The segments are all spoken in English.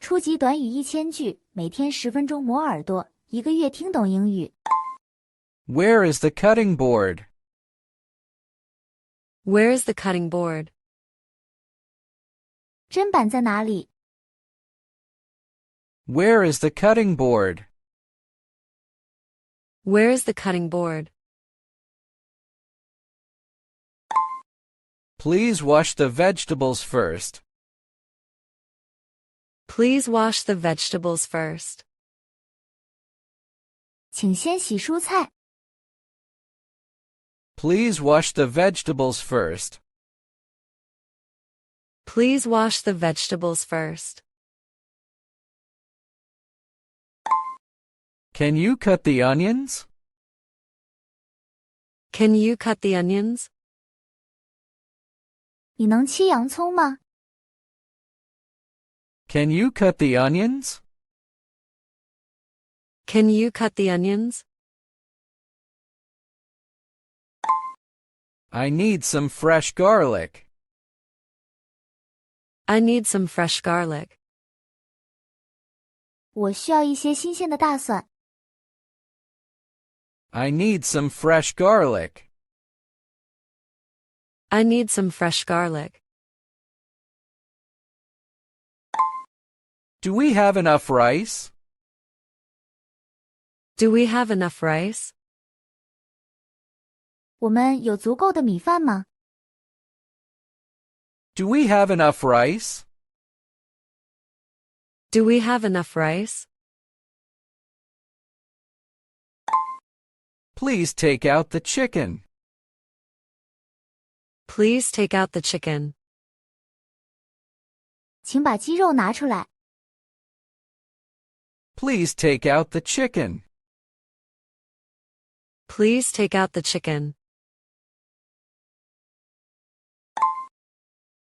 初级短语1000句，每天10分钟磨耳朵，一个月听懂英语。Where is the cutting board? Where is the cutting board? 砧板在哪里？ Where is the cutting board? Where is the cutting board? Please wash the vegetables first. Please wash the vegetables first. 请先洗蔬菜。Please wash the vegetables first. Please wash the vegetables first. Can you cut the onions? Can you cut the onions? 你能切洋葱吗？ Can you cut the onions? Can you cut the onions? I need some fresh garlic. I need some fresh garlic. 我需要一些新鲜的大蒜。I need some fresh garlic. I need some fresh garlic. Do we have enough rice? Do we have enough rice? 我们有足够的米饭吗？ Do we have enough rice? Do we have enough rice? Please take out the chicken. Please take out the chicken. 请把鸡肉拿出来。Please take out the chicken. Please take out the chicken.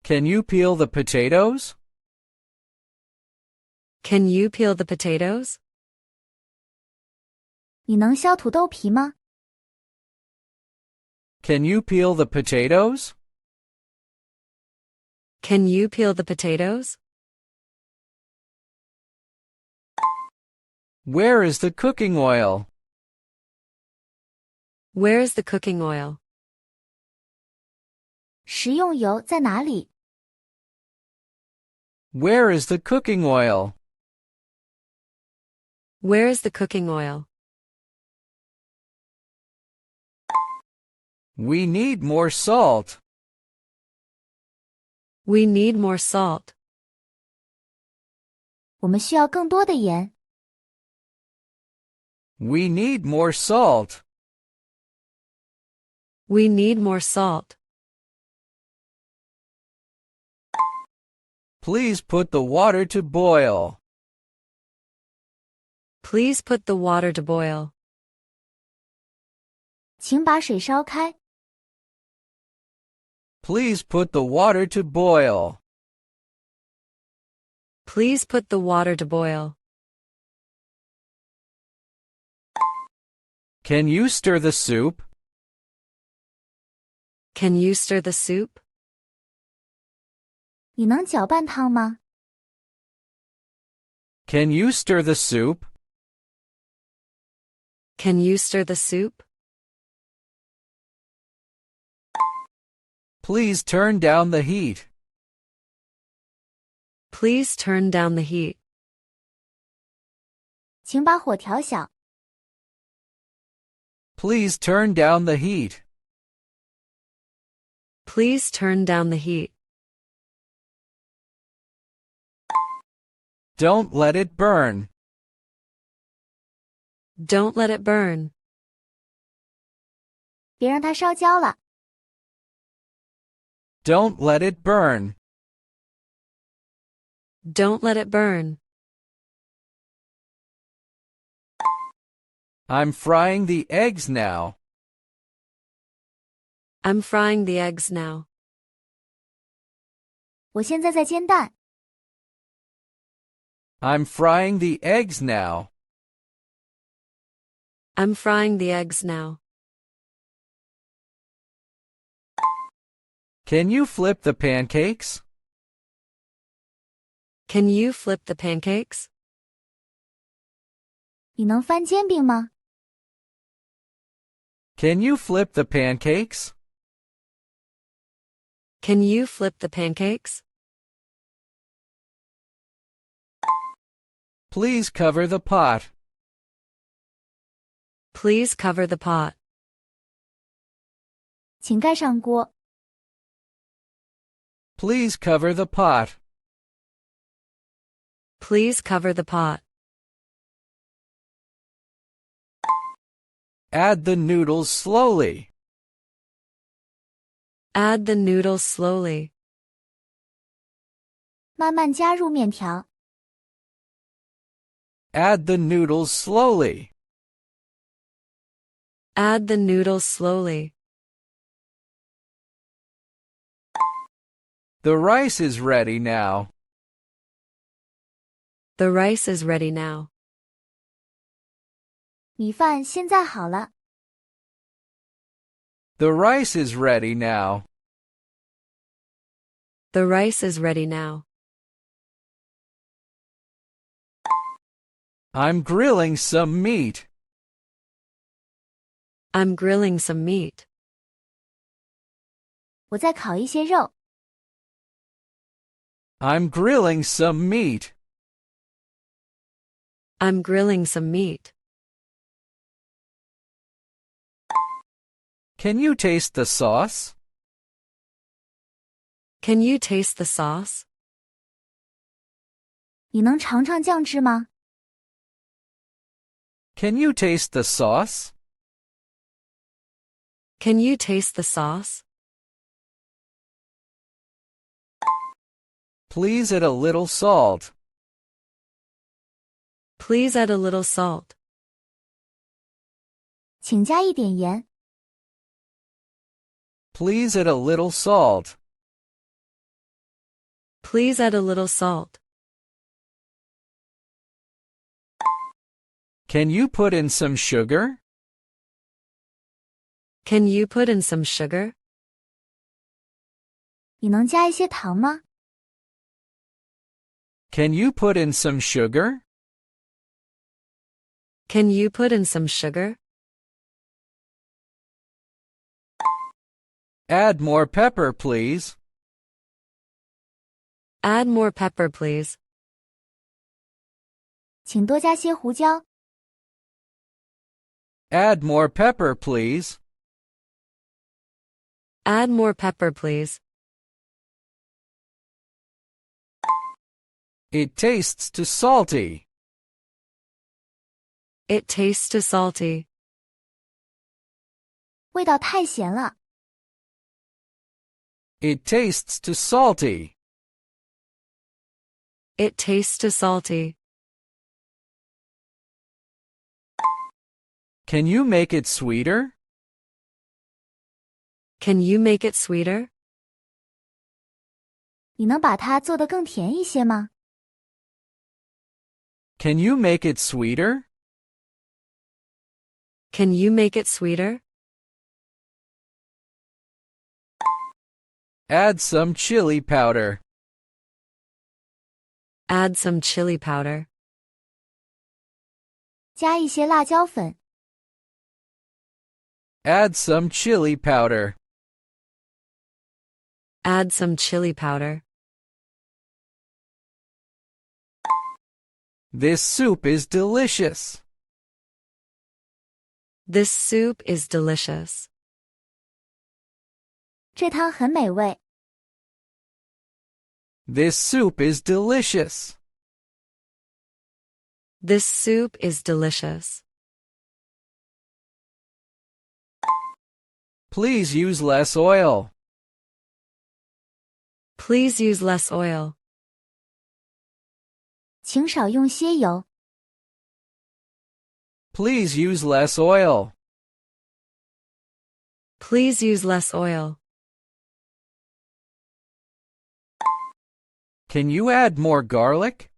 Can you peel the potatoes? Can you peel the potatoes? 你能削土豆皮吗？ Can you peel the potatoes? Can you peel the potatoes? Where is the cooking oil? Where is the cooking oil? 食用油在哪里？ Where is the cooking oil? Where is the cooking oil? We need more salt. We need more salt. 我们需要更多的盐。We need more salt. We need more salt. Please put the water to boil. Please put the water to boil. 请把水烧开。 Please put the water to boil. Please put the water to boil. Can you stir the soup? Can you stir the soup? 你能搅拌汤吗？ Can you stir the soup? Can you stir the soup? Please turn down the heat. Please turn down the heat. 请把火调小。 Please turn down the heat. Please turn down the heat. Don't let it burn. Don't let it burn. 别让它烧焦了。 Don't let it burn. Don't let it burn. I'm frying the eggs now. I'm frying the eggs now. 我现在在煎蛋。 I'm frying the eggs now. I'm frying the eggs now. Can you flip the pancakes? Can you flip the pancakes? 你能翻煎饼吗？ Can you flip the pancakes? Can you flip the pancakes? Please cover the pot. Please cover the pot. 请盖上锅。 Please cover the pot. Please cover the pot. Add the noodles slowly. Add the noodles slowly. 慢慢加入面条。 Add the noodles slowly. Add the noodles slowly. The rice is ready now. The rice is ready now. 米饭现在好了。 The rice is ready now. The rice is ready now. I'm grilling some meat. I'm grilling some meat. 我在烤一些肉。 I'm grilling some meat. I'm grilling some meat. Can you taste the sauce? Can you taste the sauce? 你能尝尝酱汁吗？ Can you taste the sauce? Can you taste the sauce? Please add a little salt. Please add a little salt. 请加一点盐。 Please add a little salt. Please add a little salt. Can you put in some sugar? Can you put in some sugar? 你能加一些糖吗？ Can you put in some sugar? Can you put in some sugar? Add more pepper, please. Add more pepper, please. 请多加些胡椒。 Add more pepper, please. Add more pepper, please. It tastes too salty. It tastes too salty. 味道太咸了。 It tastes too salty. It tastes too salty. Can you make it sweeter? Can you make it sweeter? 你能把它做得更甜一些吗？ Can you make it sweeter? Can you make it sweeter? Add some chili powder. Add some chili powder. 加一些辣椒粉。 Add some chili powder. Add some chili powder. This soup is delicious. This soup is delicious. 这汤很美味。 This soup is delicious. This soup is delicious. Please use less oil. Please use less oil. 请少用些油。 Please use less oil. Please use less oil. Can you add more garlic?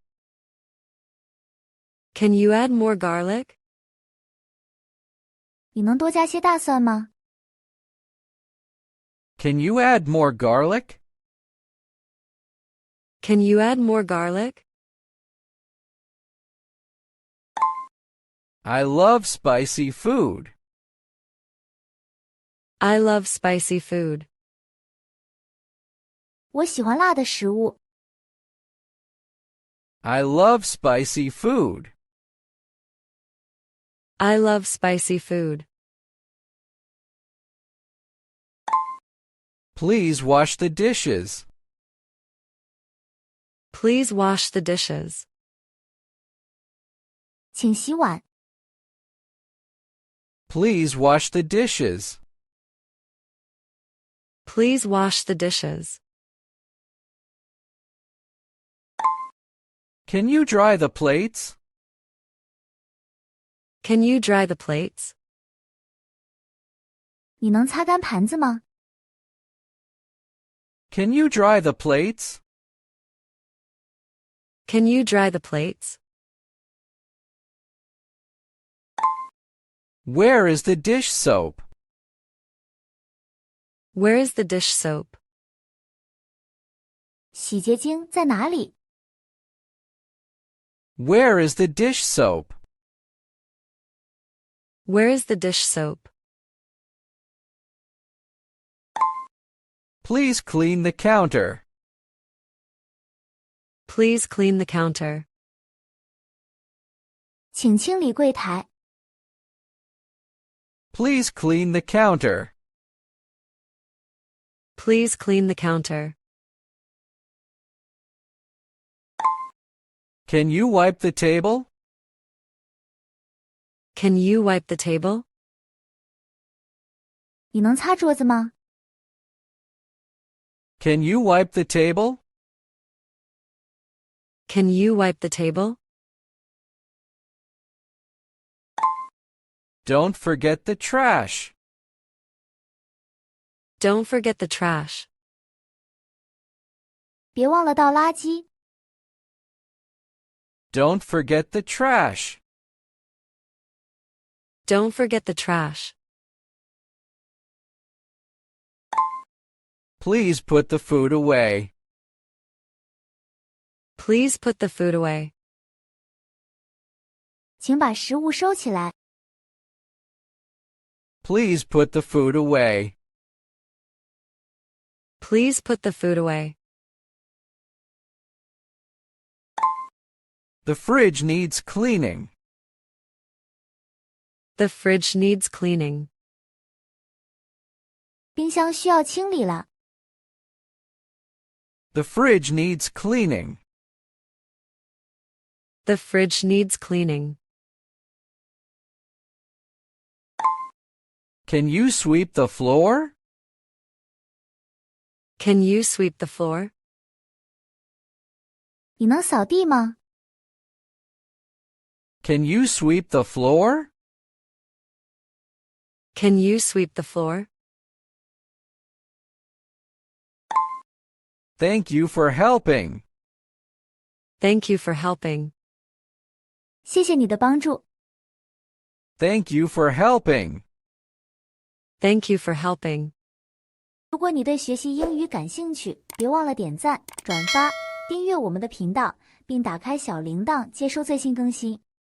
Can you add more garlic? 你能多加些大蒜吗？ Can you add more garlic? Can you add more garlic? I love spicy food. I love spicy food. 我喜欢辣的食物。I love spicy food. I love spicy food. Please wash the dishes. Please wash the dishes. 请洗碗。Please wash the dishes. Please wash the dishes. Can you dry the plates? Can you dry the plates? 你能擦干盘子吗？ Can you dry the plates? Can you dry the plates? Where is the dish soap? Where is the dish soap? 洗洁精在哪里？ Where is the dish soap? Where is the dish soap? Please clean the counter. Please clean the counter. 请清理柜台。 Please clean the counter. Please clean the counter. Can you wipe the table? Can you wipe the table? 你能擦桌子吗？ Can you wipe the table? Can you wipe the table? Don't forget the trash. Don't forget the trash. 别忘了倒垃圾。 Don't forget the trash. Don't forget the trash. Please put the food away. Please put the food away. 请把食物收起来。 Please put the food away. Please put the food away. The fridge needs cleaning. The fridge needs cleaning. 冰箱需要清理了。 The fridge needs cleaning. The fridge needs cleaning. Can you sweep the floor? Can you sweep the floor? 你能扫地吗？ Can you sweep the floor? Can you sweep the floor? Thank you for helping. Thank you for helping. 谢谢你的帮助。 Thank you for helping. Thank you for helping. 如果你对学习英语感兴趣，别忘了点赞、转发、订阅我们的频道，并打开小铃铛接收最新更新。